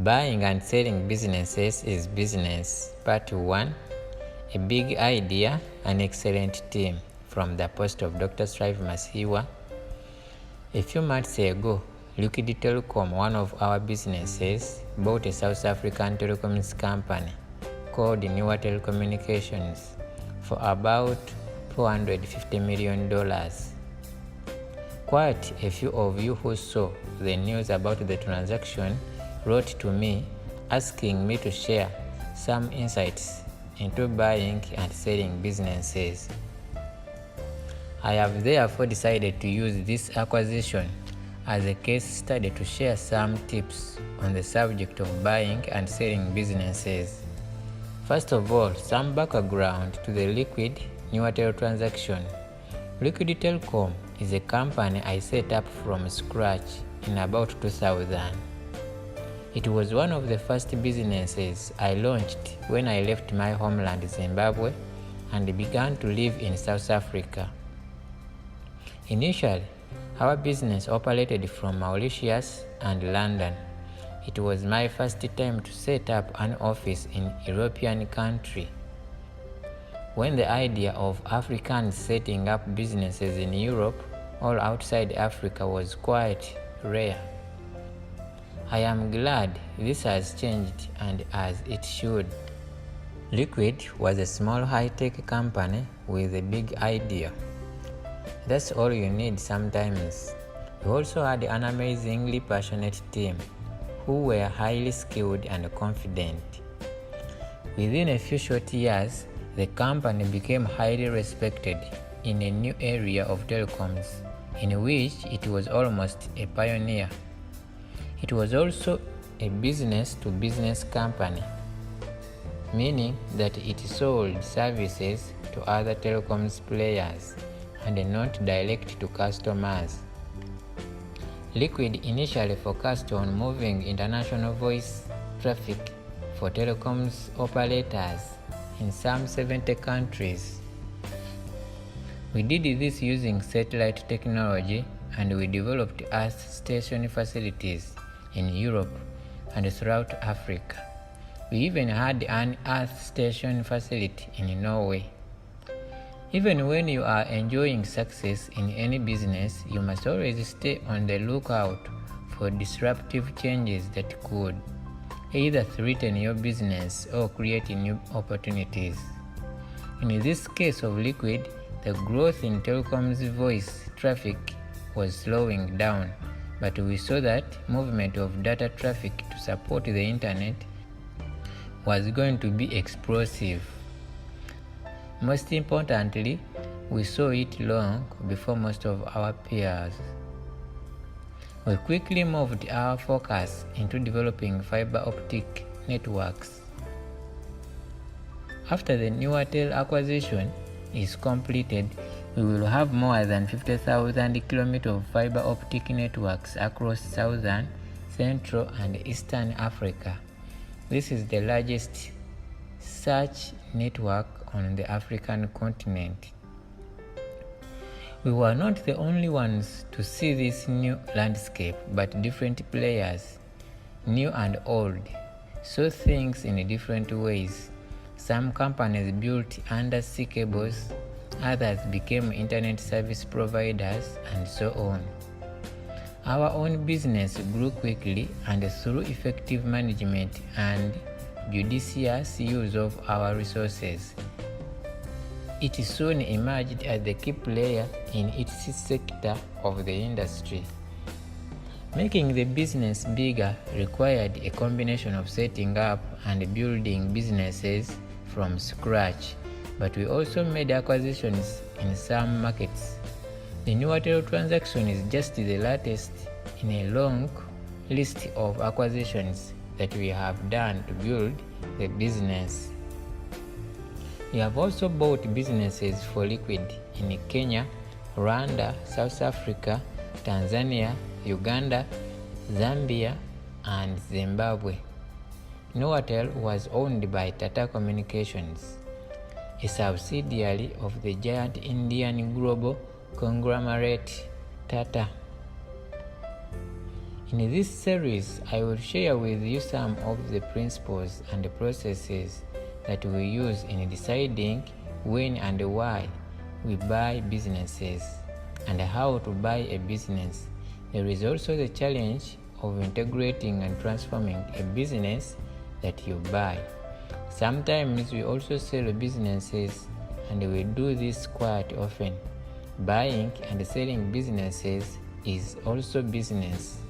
Buying and selling businesses is business. Part 1. A big idea, an excellent team. From the post of Dr. Masiyiwa. A few months ago, Liquid Telecom, one of our businesses, bought a South African telecoms company called Newer Telecommunications for about $450 million. Quite a few of you who saw the news about the transaction wrote to me asking me to share some insights into buying and selling businesses. I have therefore decided to use this acquisition as a case study to share some tips on the subject of buying and selling businesses. First of all, some background to the Liquid Newatel transaction. Liquid Telecom is a company I set up from scratch in about 2000. It was one of the first businesses I launched when I left my homeland Zimbabwe and began to live in South Africa. Initially, our business operated from Mauritius and London. It was my first time to set up an office in a European country, when the idea of Africans setting up businesses in Europe or outside Africa was quite rare. I am glad this has changed, and as it should. Liquid was a small high-tech company with a big idea. That's all you need sometimes. We also had an amazingly passionate team who were highly skilled and confident. Within a few short years, the company became highly respected in a new area of telecoms, in which it was almost a pioneer. It was also a business-to-business company, meaning that it sold services to other telecoms players and not direct to customers. Liquid initially focused on moving international voice traffic for telecoms operators in some 70 countries. We did this using satellite technology, and we developed earth station facilities in Europe and throughout Africa. We even had an earth station facility in Norway. Even when you are enjoying success in any business, you must always stay on the lookout for disruptive changes that could either threaten your business or create new opportunities. In this case of Liquid, the growth in telecoms voice traffic was slowing down, but we saw that movement of data traffic to support the internet was going to be explosive. Most importantly, we saw it long before most of our peers. We quickly moved our focus into developing fiber optic networks. After the Newatel acquisition is completed, we will have more than 50,000 kilometers of fiber optic networks across Southern, Central, and Eastern Africa. This is the largest such network on the African continent. We were not the only ones to see this new landscape, but different players, new and old, saw things in different ways. Some companies built undersea cables, others became internet service providers, and so on. Our own business grew quickly, and through effective management and judicious use of our resources, it soon emerged as the key player in its sector of the industry. Making the business bigger required a combination of setting up and building businesses from scratch, but we also made acquisitions in some markets. The Newatel transaction is just the latest in a long list of acquisitions that we have done to build the business. We have also bought businesses for Liquid in Kenya, Rwanda, South Africa, Tanzania, Uganda, Zambia, and Zimbabwe. Newatel was owned by Tata Communications, a subsidiary of the giant Indian global conglomerate Tata. In this series, I will share with you some of the principles and processes that we use in deciding when and why we buy businesses and how to buy a business. There is also the challenge of integrating and transforming a business that you buy. Sometimes we also sell businesses, and we do this quite often. Buying and selling businesses is also business.